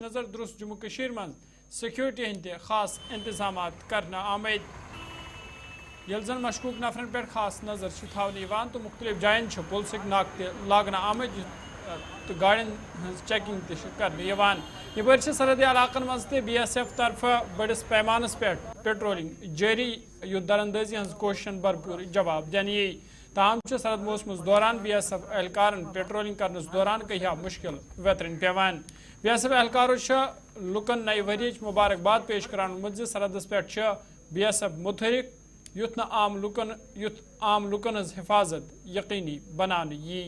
نظر درست جموں کشیر من سیکورٹی ہند خاص انتظامات کرنا آمد یل زن مشکوک نفرن پہ خاص نظر تھوان تو مختلف جائن پولیسک ناکہ لاگنا آمد تو گاڑین چیکنگ کرنے یہ سرحدی علاقن مز بی ایس ایف طرف بڑس پیمانس پہ پیٹرولنگ جاری یھ درندازی ہز کوششن بھرپور جواب دینی تاہم سرد موسمس دوران بی ایس ایف اہلکارن پیٹرولنگ کرنس دوران کہیا مشکل ویترن پیوان بی ایس ایف اہلکارو لکن نئے وریچ مبارکباد پیش کران سرحدس پہ بی ایس ایف متحرک یھ عام لکن ہز حفاظت یقینی بنانے یی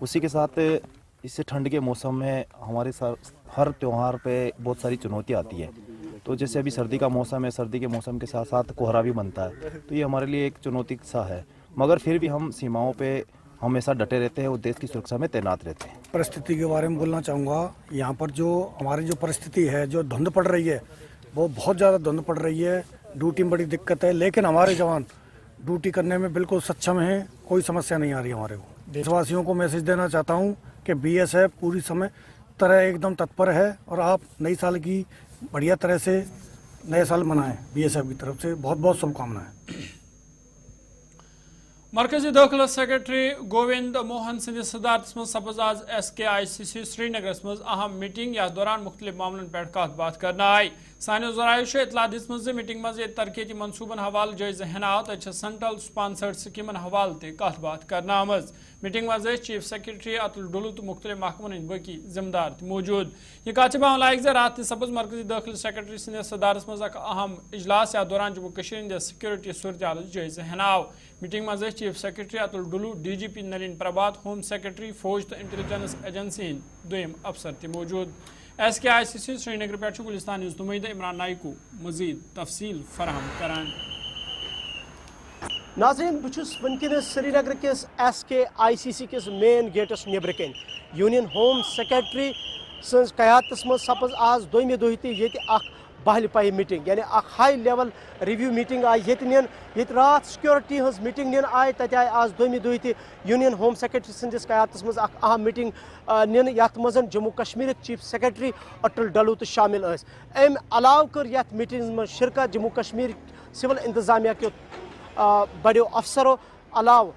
اسی کے ساتھ اس سے ٹھنڈ کے موسم میں ہمارے ہر تیوہار پہ بہت ساری چنوتیاں آتی ہیں. تو جیسے ابھی سردی کا موسم ہے, سردی کے موسم کے ساتھ ساتھ کوہرا بھی بنتا ہے, تو یہ ہمارے لیے ایک چنوتی سا ہے, مگر پھر بھی ہم سیماؤں پہ ہمیشہ ڈٹے رہتے ہیں اور دیش کی سرکشا میں تعینات رہتے ہیں. پرستھتی کے بارے میں بولنا چاہوں گا. یہاں پر جو ہماری جو پرستھتی ہے, جو دھند پڑ رہی ہے, وہ بہت زیادہ دھند پڑ رہی ہے. ڈیوٹی میں بڑی دقت ہے, لیکن ہمارے جوان ڈیوٹی کرنے میں بالکل سچم ہیں, کوئی سمسیا نہیں آ رہی ہمارے کو. دیش واسیوں کو میسج دینا چاہتا ہوں کہ بی ایس ایف پوری سمے طرح ایک دم تتپر ہے, اور آپ نئی سال کی بڑھیا طرح سے نئے سال منائیں. بی ایس ایف کی طرف سے بہت بہت شبھ کامنائیں. مرکزی داخلہ سیکرٹری گووند موہن سندس صدارت مز سپز آز ایس کے آئی سی سی سری نگرس مز اہم میٹنگ یتھ دوران مختلف معاملن پہ کت بات کرنا آئی. سانیو ذرائع اطلاع دِژمٕژ زِ میٹنگ مز ترقیتی منصوبن حوالہ جائزہ ہینہ آو تتہ سینٹرل سپانسرڈ سکیمن حوالہ تہ کت بات کرنا آمز. میٹنگ مز چیف سیکرٹری اتل ڈولو تو مختلف محکمن ہند باقی ذمہ دار تہ موجود. یہ کت بیان لائق زِ رات سپز مرکزی داخلہ سیکرٹری سندس صدارت مز اک اہم اجلاس یتھ دوران جموں کشمیر ہندس سیکورٹی صورتحال جائزہ ہینہ آو. میٹنگ مز chief secretary Atal Dulloo, D G P Nalin Prabhat, home secretary فوج تو انٹیلیجنس ایجنسی ہند دویم افسر تہ موجود. ایس کے آئی سی سی سری نگر پہ گلستان نیوز نمائندہ عمران نائک کو مزید تفصیل فراہم کران. ناظرین بہت ونکس سری نگر کس ایس کے آئی سی سی کس مین گیٹس نبر کن یونین ہوم سیکرٹری سن قیادت مز سپز آز دویمہ دہ تہ بہل پہ میٹنگ, یعنی ہائی لیول ریویو میٹنگ آئی یہ رات سیکورٹی ہز میٹنگ نن آئی, تتہ آئی آز دویمہ دہ تہ یونین ہوم سیکرٹری سندس قیادت مز اہم میٹنگ نن یتھ مز جموں کشمیر چیف سیکرٹری اٹل ڈلو تو شامل اس. ام علاوہ کر یتھ میٹنگ مز شرکت جموں کشمیر سول انتظامیہ کے بڑو افسروں علاوہ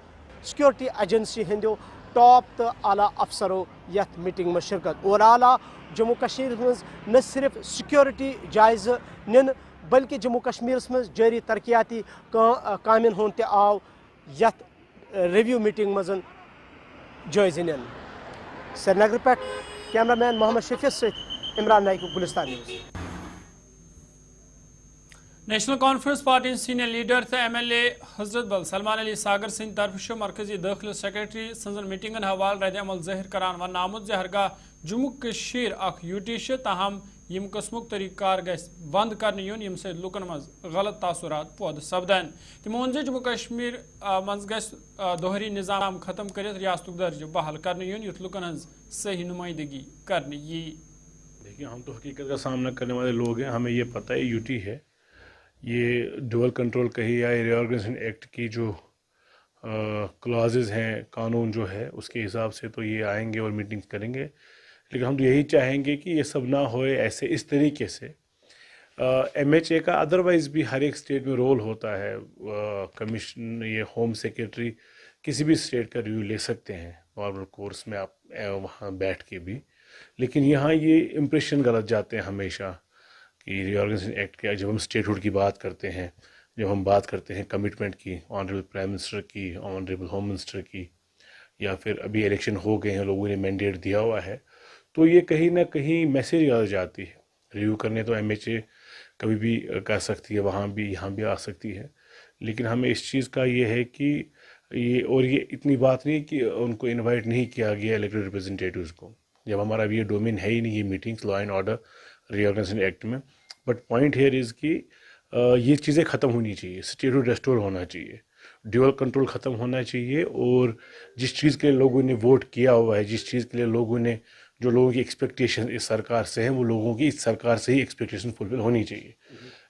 سیکورٹی ایجنسی ہندو ٹاپ تو اعلیٰ افسروں یتھ میٹنگ مز شرکت. اور اعلیٰ جموں کشمیر مز نہ صرف سیکورٹی جائزہ نن بلکہ جموں کشمیر مز جاری ترقیاتی کامن ہند تہ آو یتھ ریویو میٹنگ مز جائزہ نن. سری نگر پہ کیمرہ مین محمد شفیع ست Imran Naik, Gulistan news. National Conference party senior leader تو M L A Hazratbal Salman Ali ساگر سند طرف مرکزی داخلہ سیکرٹری سن میٹنگن حوالہ رد عمل ظاہر کران ون آمت ہرگاہ جموں کشیر اخ یوٹی تاہم یم قسمک طریقہ کار گھس بند کرنے یون یم سۭتۍ لوکن مز غلط تاثرات پود سپدن. تمو وون جموں کشمیر مز گھس دوہری نظام ختم کرت ریاست درجہ بحال کرنے یون یتھ لوکن ہز صحیح نمائندگی کرنے یی. دیکھیے ہم تو حقیقت کا سامنا کرنے والے لوگ ہیں, ہمیں یہ پتہ ہے یوٹی ہے, یہ ڈول کنٹرول کہی یا ری آرگنائزیشن ایکٹ کی جو کلازز ہیں, قانون جو ہے اس کے حساب سے تو یہ آئیں گے اور میٹنگ کریں گے. لیکن ہم تو یہی چاہیں گے کہ یہ سب نہ ہوئے ایسے اس طریقے سے. ایم ایچ اے کا ادروائز بھی ہر ایک اسٹیٹ میں رول ہوتا ہے. کمیشن یہ ہوم سیکرٹری کسی بھی اسٹیٹ کا ریویو لے سکتے ہیں نارمل کورس میں, آپ وہاں بیٹھ کے بھی. لیکن یہاں یہ امپریشن غلط جاتے ہیں ہمیشہ کہ ری آرگنائزیشن ایکٹ کے جب ہم اسٹیٹ ہوڈ کی بات کرتے ہیں, جب ہم بات کرتے ہیں کمٹمنٹ کی, آنریبل پرائم منسٹر کی, آنریبل ہوم منسٹر کی, یا پھر ابھی الیکشن ہو گئے ہیں, لوگوں نے مینڈیٹ دیا ہوا ہے, تو یہ کہیں نہ کہیں میسیج آ جاتی ہے. ریویو کرنے تو ایم ایچ اے کبھی بھی کر سکتی ہے, وہاں بھی یہاں بھی آ سکتی ہے. لیکن ہمیں اس چیز کا یہ ہے کہ یہ اتنی بات نہیں کہ ان کو انوائٹ نہیں کیا گیا الیکٹڈ ریپرزنٹیٹیوز کو, جب ہمارا اب یہ ڈومین ہے ہی نہیں یہ meetings law and order reorganization act میں. بٹ پوائنٹ ہیئر از کہ یہ چیزیں ختم ہونی چاہیے, اسٹیٹہڈ ریسٹور ہونا چاہیے, ڈیول کنٹرول ختم ہونا چاہیے, اور جس چیز کے لیے لوگوں نے ووٹ کیا ہوا ہے, جس چیز کے لیے لوگوں نے جو لوگوں کی ایکسپیکٹیشن اس سرکار سے ہیں, وہ لوگوں کی اس سرکار سے ہی ایکسپیکٹیشن فلفل ہونی چاہیے.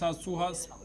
2014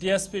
DSP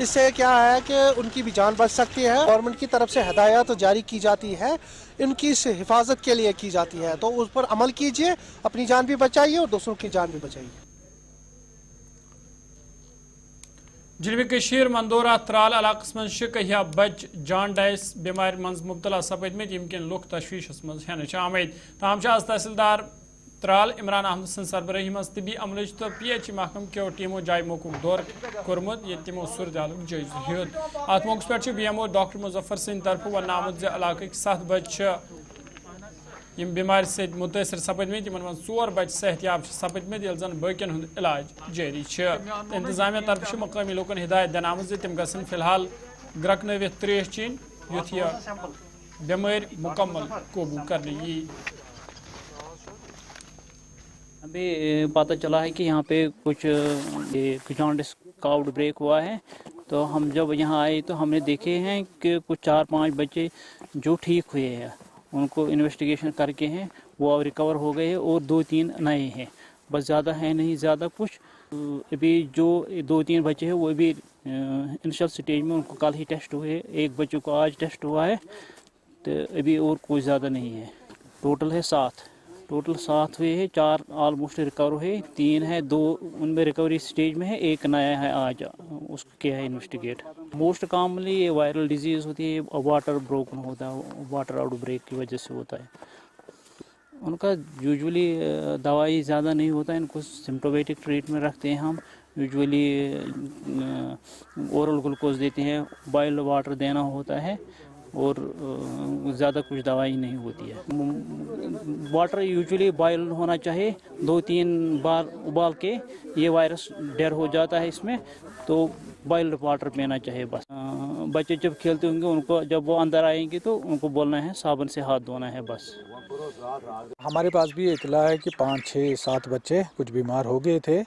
اس سے کیا ہے کہ ان کی بھی جان بچ سکتی ہے. گورنمنٹ کی طرف سے ہدایات جاری کی جاتی ہے, ان کی حفاظت کے لیے کی جاتی ہے, تو اس پر عمل کیجیے, اپنی جان بھی بچائیے اور دوسروں کی جان بھی بچائیے. جنوبی کشیر مندورہ ترال علاقس من کہیا بچ جانڈائس بیمار من مبتلا سپدمت یم کن لوک تشویشس من ہینچ آمد. تاہم آز تحصیلدار ترال عمران احمد سن سربراہی مز طبی عملچ تو پی ایچ محکم کیو ٹیمو جائے موقع دور کورمت یہ تمو صورتحال جائزہ ہیوت. ات موقع پہ B M O doctor Muzaffar سند طرف ون آمت علاقہ 7 بچہ یم بیمار سے متاثر سپدمت یمن من 4 بچہ صحتیاب سپدمت یل زن باقین ہند علاج جاری. انتظامیہ طرف مقامی لوکن ہدایت دن آمت تم گھن فی الحال گرکنوت تریش چین یوتھ یہ بیمار مکمل قوبو کرنے یی. ابھی پتہ چلا ہے کہ یہاں پہ کچھ جانڈس کا آؤٹ بریک ہوا ہے, تو ہم جب یہاں آئے تو ہم نے دیکھے ہیں کہ کچھ 4-5 بچے جو ٹھیک ہوئے ہیں, ان کو انویسٹیگیشن کر کے ہیں وہ ریکور ہو گئے ہیں, اور 2-3 نئے ہیں, بس زیادہ ہے نہیں زیادہ کچھ. ابھی جو 2-3 بچے ہیں وہ ابھی انیشل سٹیج میں, ان کو کل ہی ٹیسٹ ہوئے, ایک بچے کو آج ٹیسٹ ہوا ہے, تو ابھی اور کوئی زیادہ نہیں ہے. ٹوٹل ہے 7 ہوئے ہیں, 4 آلموسٹ ریکور ہوئے, 3 ہے, 2 ان میں ریکوری سٹیج میں ہے, ایک نیا ہے آج اس کو کیا ہے انویسٹیگیٹ. موسٹ کامنلی یہ وائرل ڈیزیز ہوتی ہے, واٹر بروکن ہوتا ہے, واٹر آؤٹ بریک کی وجہ سے ہوتا ہے. ان کا یوزولی دوائی زیادہ نہیں ہوتا ہے, ان کو سمپٹومیٹک ٹریٹمنٹ رکھتے ہیں ہم. یوزولی اورل گلوکوز دیتے ہیں, بائل واٹر دینا ہوتا ہے, اور زیادہ کچھ دوائی نہیں ہوتی ہے. واٹر یوزولی بائل ہونا چاہیے, 2-3 بار ابال کے یہ وائرس ڈیر ہو جاتا ہے اس میں, تو بائلڈ واٹر پینا چاہیے بس. بچے جب کھیلتے ہوں گے ان کو جب وہ اندر آئیں گے تو ان کو بولنا ہے صابن سے ہاتھ دھونا ہے بس. ہمارے پاس بھی اطلاع ہے کہ 5-6-7 بچے کچھ بیمار ہو گئے تھے,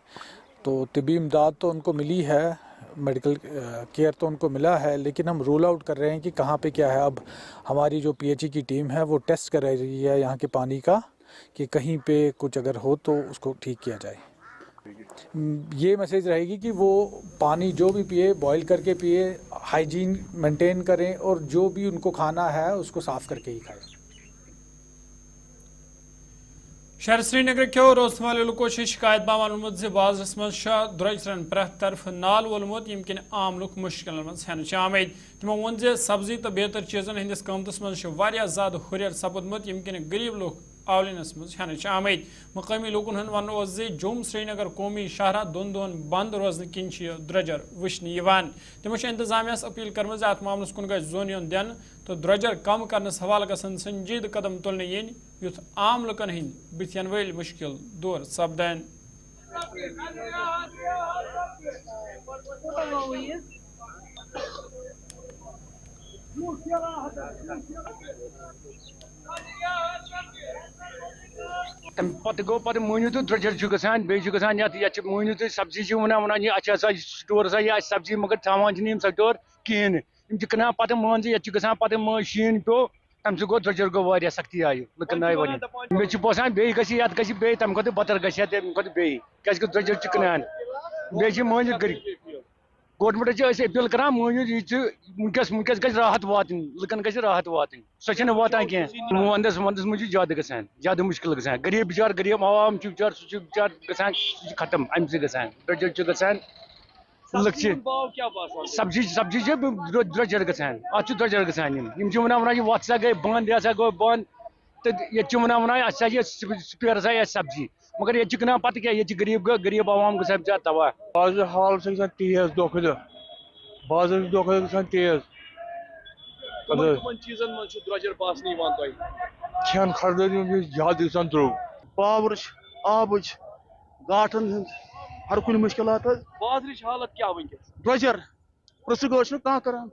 تو طبی امداد تو ان کو ملی ہے, میڈیکل کیئر تو ان کو ملا ہے, لیکن ہم رول آؤٹ کر رہے ہیں کہ کہاں پہ کیا ہے. اب ہماری جو پی ایچ ای کی ٹیم ہے وہ ٹیسٹ کر رہی ہے یہاں کے پانی کا, کہ کہیں پہ کچھ اگر ہو تو اس کو ٹھیک کیا جائے. یہ میسیج رہے گی کہ وہ پانی جو بھی پیے بوائل کر کے پیے, ہائیجین مینٹین کریں, اور جو بھی ان کو کھانا ہے اس کو صاف کر کے ہی کھائیں. شہر سری نگر کیو روزمال لوکو شکایت بامان وونمت بازرس من درجرن پریت طرف نال وولمت یم کن عام لوک مشکل من ہینچ آمد. تمو وون سبزی تو بیتر چیزن ہندس قیمتس من زیادہ ہریر سپدمت یم کن غریب لوک آولینس من ہینچ آمد. مقامی لوکن ہند ون جوم سری نگر قومی شاہراہ 2 دۄہن بند روزن کن درجر وچھنے. تمو انتظامیہ اپیل کرم ات معاملس کن گھس زون یون دن تو درجر کم کرنس حوالہ گھن سنجید قدم تلنے ین یوتھ عام لکن ہند بتین ول مشکل دور سپدن. پتہ گو پتہ مونیو تو درجر گھان بیان مونیو تو سبزی ونان اچھا سٹور یہ سبزی مگر تھوان سٹور کہین کٕنان پتہ مان ژٕ ییٚتہِ چھُ گژھان پتہ شیٖن پیوٚو تمہِ سۭتۍ گوٚو درجر گوٚو واریاہ سختی آیہِ لُکن آیہِ واریاہ. مےٚ چھُ باسان بیٚیہِ گژھِ یتھ گژھِ بیٚیہِ تمہِ کھۄتہٕ بدتر گژھِ تمہِ کھۄتہٕ بیٚیہِ کیازِ کہِ درجر چھِ کٕنان بیٚیہِ چھِ مٲنِو گورمنٹس چھِ أسۍ اپیل کران مٲنِو یہِ چھُ ونکیٚس گژھِ راحت واتٕنۍ لُکن گژھِ راحت واتٕنۍ سۄ چھنہٕ واتان کینٛہہ. ونٛدس منٛز چھُ زیادٕ گژھان زیادٕ مُشکل گژھان غریب بِچار غریب عوام چھُ بِچار سُہ چھُ بِچار گژھان سُہ چھُ ختم امہِ سۭتۍ گژھان درجر چھُ گژھان لُکھ چھِ سبزی چھِ درجر گژھان اتھ چھُ درجر گژھان یِم چھِ ونان یہِ وتھ سا گٔے بنٛد یہِ ہسا گوٚو بنٛد تہٕ ییٚتہِ چھِ ونان اَسہِ ہسا یہِ سپیر ہسا یہِ سبزی مگر ییٚتہِ چھِ کٕنان پتہٕ کیٛاہ ییٚتہِ چھِ غریب عوام گژھان بِچار تباہ. بازر حال چھِ گژھان تیز دۄہ کھۄتہٕ دۄہ بازر چھُ دۄہ کھۄتہٕ دۄہ گژھان تیز. چیٖزن منٛز چھُ درجر باسنہٕ یِوان تۄہہِ کھٮ۪ن خریدٲری چھُ زیادٕ گژھان درٛوگ. پاورٕچ آبٕچ گاٹھن ہُنٛد ہر کُنہِ مُشکلات حظ. بازرٕچ حالت کیٛاہ وٕنکیٚس درٛوجر پرٛژھٕ گٲڑۍ چھُنہٕ کانٛہہ کران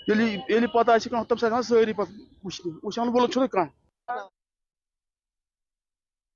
ییٚلہِ پتہ آسہِ کانٛہہ تَمہِ ساتہٕ ہٮ۪کان سٲری پتہٕ وٕچھِتھ. وٕچھان وول چھُنہٕ کانٛہہ. شہر سری نگر کس SK ICC سری نگر من 2 دۄہن ہند بند روزن کن درجر وچھنے.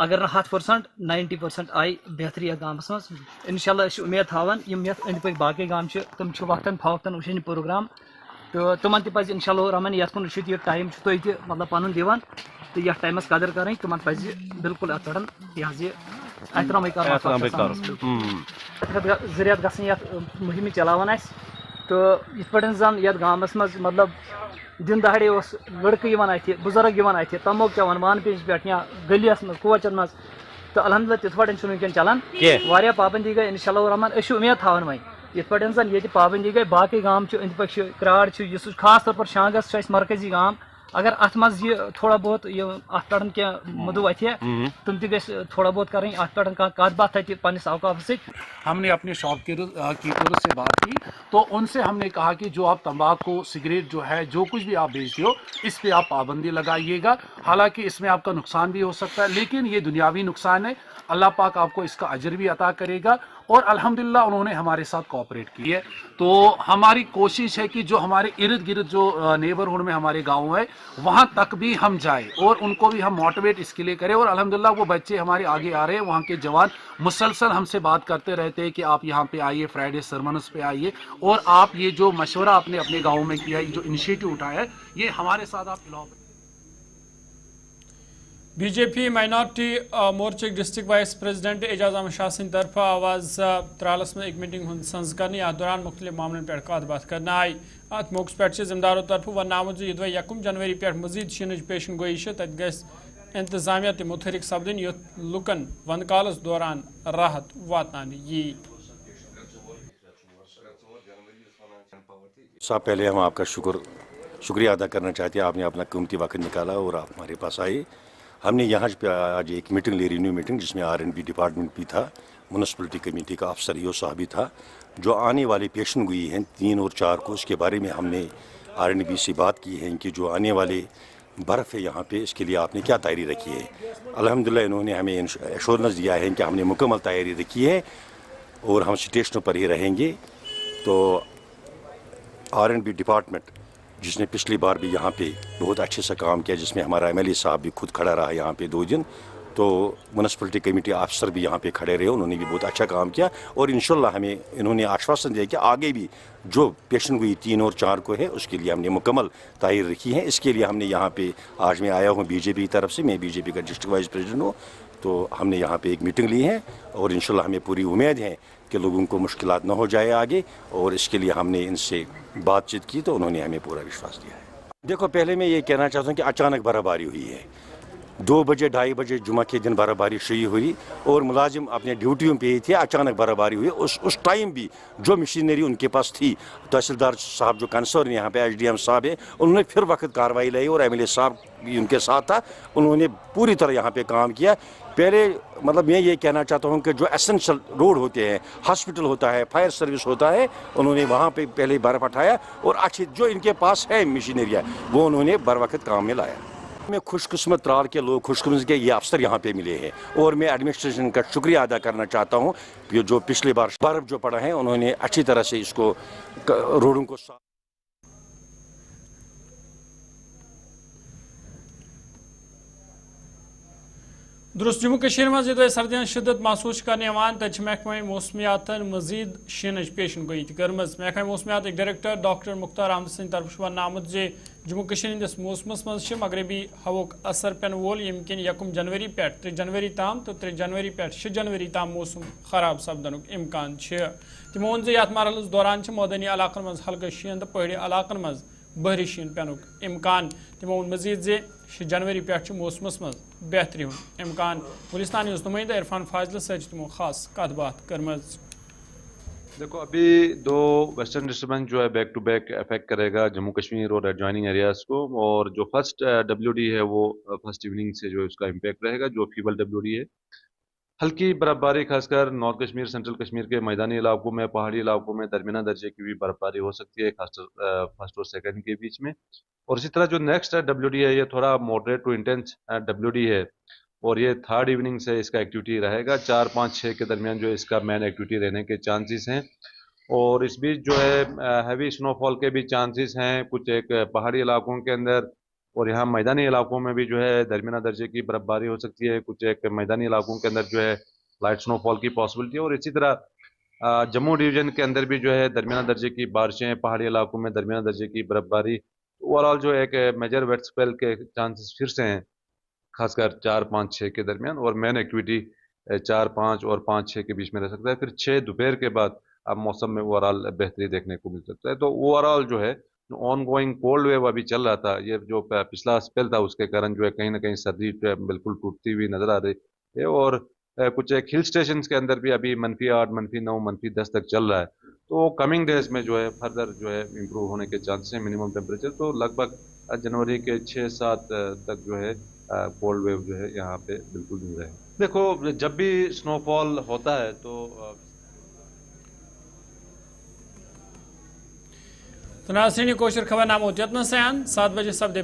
اگر 100% 90% آئی بہتری یتھ گامس مز انشاءاللہ امید تھاوان یم یتھ أنٛدۍ پٔکۍ باقٕے گام چھِ تِم چھِ وقتاً فوقتاً وٕچھان یہِ پروگرام تہٕ تِمن تہِ پزِ انشاءاللہ الرحمٰن یتھ کُن وٕچھِتھ یہِ ٹایم چھُ تُہۍ تہِ مطلب پنُن دِوان تہٕ یتھ ٹایمس قدر کرٕنۍ تِمن پزِ بالکل اتھ پٮ۪ٹھ یہِ حظ یہِ احترامٕے کرُن زٕ رٮ۪تھ گژھن یتھ مُہِمہِ چلاوان اسہِ تہٕ یِتھ پٲٹھۍ زن یتھ گامس منٛز مطلب دن دہاڑے اوس لڑکہٕ یِوان اتھِ بُزرگ یِوان اتھِ تمو کیٛاہ وان پیش پٮ۪ٹھ یا گلیس منٛز کوچن منٛز تہٕ الحمدللہ تِتھ پٲٹھۍ چھُنہٕ وٕنکٮ۪ن چلان واریاہ پابندی گٔے انشاءاللہ الرحمٰن أسۍ چھِ اُمید تھاوان وۄنۍ یِتھ پٲٹھۍ زن ییٚتہِ پابندی گٔے باقٕے گام چھِ أنٛدۍ پٔکۍ چھِ کرٛاڑ چھِ یُس خاص طور پر شانٛگس چھُ اَسہِ مرکزی گام اگر اتھ منٛز یہِ تھوڑا بہت یہِ اتھ پٮ۪ٹھ کینٛہہ مُدعو اتھِ تِم تہِ گژھِ تھوڑا بہت کرٕنۍ اتھ پٮ۪ٹھ کانٛہہ کتھ باتھ تتہِ پننِس اوقافس سۭتۍ. ہم نے اپنے شاپ کیپرز سے بات کی تو ان سے ہم نے کہا کہ جو آپ تمباکو سگریٹ جو ہے جو کچھ بھی آپ بیچتے ہو اس پہ آپ پابندی لگائیے گا. حالانکہ اس میں آپ کا نقصان بھی ہو سکتا ہے لیکن یہ دنیاوی نقصان ہے. اللہ پاک آپ کو اس کا اجر بھی عطا کرے گا اور الحمدللہ انہوں نے ہمارے ساتھ کوآپریٹ کی ہے. تو ہماری کوشش ہے کہ جو ہمارے ارد گرد جو نیبرہڈ میں ہمارے گاؤں ہے وہاں تک بھی ہم جائیں اور ان کو بھی ہم موٹیویٹ اس کے لیے کریں. اور الحمدللہ وہ بچے ہمارے آگے آ رہے ہیں, وہاں کے جوان مسلسل ہم سے بات کرتے رہتے ہیں کہ آپ یہاں پہ آئیے, فرائیڈے سرمنس پہ آئیے اور آپ یہ جو مشورہ آپ نے اپنے گاؤں میں کیا ہے, جو انیشیٹو اٹھایا ہے, یہ ہمارے ساتھ آپ بی جے پی مائنارٹی مورچہ ڈسٹرکٹ وائس پریزیڈنٹ اعجاز احمد شاہ سند طرف آواز ترالس میں ایک میٹنگ ہند سنز کرنے ات دوران مختلف معاملن پہ کت بات کرنے آئی. ات موقع پہ ذمہ داروں طرف ون آمت یہ 1 جنوری پہ مزید شینچ پیشن گوئی تت گھس انتظامیہ تہ متحرک سپدن یت لکن ونٛدٕ کالس دوران راحت واتنانے یی. صاحب پہلے ہم آپ کا شکریہ ادا کرنا چاہتے ہیں, آپ نے اپنا قیمتی وقت نکالا اور آپ ہمارے پاس آئے. ہم نے یہاں پہ آج ایک میٹنگ لی, رینیو میٹنگ, جس میں R&B ڈپارٹمنٹ بھی تھا, میونسپلٹی کمیٹی کا افسر ایو صاحب بھی تھا. جو آنے والے پیشن گوئی ہیں 3 اور 4 کو, اس کے بارے میں ہم نے R&B سے بات کی ہے کہ جو آنے والے برف ہے یہاں پہ اس کے لیے آپ نے کیا تیاری رکھی ہے. الحمدللہ انہوں نے ہمیں ایشورنس دیا ہے کہ ہم نے مکمل تیاری رکھی ہے اور ہم اسٹیشنوں پر ہی رہیں گے. تو R&B ڈپارٹمنٹ جس نے پچھلی بار بھی یہاں پہ بہت اچھے سے کام کیا, جس میں ہمارا MLA صاحب بھی خود کھڑا رہا یہاں پہ 2 دن, تو میونسپلٹی کمیٹی افسر بھی یہاں پہ کھڑے رہے, انہوں نے بھی بہت اچھا کام کیا. اور انشاءاللہ ہمیں انہوں نے آشواسن دیا کہ آگے بھی جو پیشن گوئی 3 اور 4 کو ہے اس کے لیے ہم نے مکمل تیاری رکھی ہے. اس کے لیے ہم نے یہاں پہ آج میں آیا ہوں BJP کی طرف سے, میں BJP کا ڈسٹرکٹ وائس پریزیڈنٹ ہوں. تو ہم نے یہاں پہ ایک میٹنگ لی ہے اور انشاءاللہ ہمیں پوری امید ہے کہ لوگوں کو مشکلات نہ ہو جائے آگے, اور اس کے لیے ہم نے ان سے بات چیت کی تو انہوں نے ہمیں پورا وشواس دیا ہے. دیکھو پہلے میں یہ کہنا چاہتا ہوں کہ اچانک برف باری ہوئی ہے, 2 بجے 2:30 بجے جمعہ کے دن برف باری شروع ہوئی اور ملازم اپنے ڈیوٹیوں پہ ہی تھے. اچانک برف باری ہوئی, اس ٹائم بھی جو مشینری ان کے پاس تھی, تحصیلدار صاحب جو کنسرن یہاں پہ SDM صاحب ہے, انہوں نے پھر وقت کارروائی لائی اور MLA صاحب بھی ان کے ساتھ تھا, انہوں نے پوری طرح یہاں پہ کام کیا. پہلے مطلب میں یہ کہنا چاہتا ہوں کہ جو ایسنشل روڈ ہوتے ہیں, ہاسپٹل ہوتا ہے, فائر سروس ہوتا ہے, انہوں نے وہاں پہ پہلے برف اٹھایا اور اچھی جو ان کے پاس ہے مشینری وہ انہوں نے بر وقت کام میں لایا. میں خوش قسمت ترال کے لوگ خوش قسمت کے یہ افسر یہاں پہ ملے ہیں اور میں ایڈمنسٹریشن کا شکریہ ادا کرنا چاہتا ہوں کہ جو پچھلے بار برف جو پڑا ہے انہوں نے اچھی طرح سے اس کو روڈوں کو درست جموں کشمیر مز یہ سردی شدت محسوس کرنے تک محکمہ موسمیات مزید شینچ پیشن گوئی کرم. محکمہ موسمیات ڈائریکٹر ڈاکٹر مختار احمد سند طرف ون آمت زِ جموں کشمیر ہندس موسمس مز مغربی ہوک اثر پین وول یم کن 1 جنوری پہ 3 جنوری تام تو 3 جنوری پہ 6 جنوری تام موسم خراب سپدن امکان. تمو وون زِ یتھ مرحلس دوران مودانی علاقن مز ہلکہ شین تو پہاڑی علاقن مز بحری شین پینک امکان. تمو وون مزید زِ 6 جنوری پہ موسمس مز بہتری ہند امکان. گلستان نیوز نمائندہ عرفان فاضل ست تمو خاص کت بات کرمز. دیکھو ابھی 2 ویسٹرن ڈسٹربنس جو ہے بیک ٹو بیک افیکٹ کرے گا جموں کشمیر اور ایڈجوائننگ ایریاز کو, اور جو فرسٹ WD ہے وہ فرسٹ ایوننگ سے جو اس کا امپیکٹ رہے گا, جو فیبل WD ہے. ہلکی برف باری خاص کر نارتھ کشمیر, سینٹرل کشمیر کے میدانی علاقوں میں, پہاڑی علاقوں میں درمیانہ درجے کی بھی برف باری ہو سکتی ہے فرسٹ اور سیکنڈ کے بیچ میں. اور اسی طرح جو نیکسٹ WD ہے یہ تھوڑا ماڈریٹ ٹو انٹینس WD ہے اور یہ 3rd ایوننگ سے اس کا ایکٹیویٹی رہے گا. 4, 5, 6 کے درمیان جو اس کا مین ایکٹیویٹی رہنے کے چانسز ہیں. اور اس بیچ جو ہے ہیوی سنو فال کے بھی چانسز ہیں کچھ ایک پہاڑی علاقوں کے اندر, اور یہاں میدانی علاقوں میں بھی جو ہے درمیانہ درجے کی برف باری ہو سکتی ہے. کچھ ایک میدانی علاقوں کے اندر جو ہے لائٹ سنو فال کی پاسبلٹی ہے. اور اسی طرح جموں ڈویژن کے اندر بھی جو ہے درمیانہ درجے کی بارشیں, پہاڑی علاقوں میں درمیانہ درجے کی برف باری. اوور آل جو ایک میجر ویٹ اسپیل کے چانسز پھر سے ہیں, خاص کر 4, 5, 6 کے درمیان. اور مین ایکٹیویٹی 4, 5 اور 5, 6 کے بیچ میں رہ سکتا ہے. پھر 6 دوپہر کے بعد اب موسم میں اوور آل بہتری دیکھنے کو مل سکتا ہے. تو اوور آل جو ہے آن گوئنگ کولڈ ویو ابھی چل رہا تھا, یہ جو پچھلا اسپیل تھا اس کے کارن جو ہے کہیں نہ کہیں سردی بالکل ٹوٹتی ہوئی نظر آ رہی ہے. اور کچھ ایک ہل اسٹیشنز کے اندر بھی ابھی -8, -9, -10 تک چل رہا ہے. تو کمنگ ڈیز میں جو ہے فردر جو ہے امپروو ہونے کے چانسز ہیں. منیمم ٹیمپریچر تو لگ بھگ جنوری کے 6-7 تک جو ہے کولڈ ویو جو ہے یہاں پہ بالکل نہیں رہے. دیکھو جب بھی سنو فال ہوتا ہے تو ناظرین کوشر خبر نامہ 7 بجے سپدے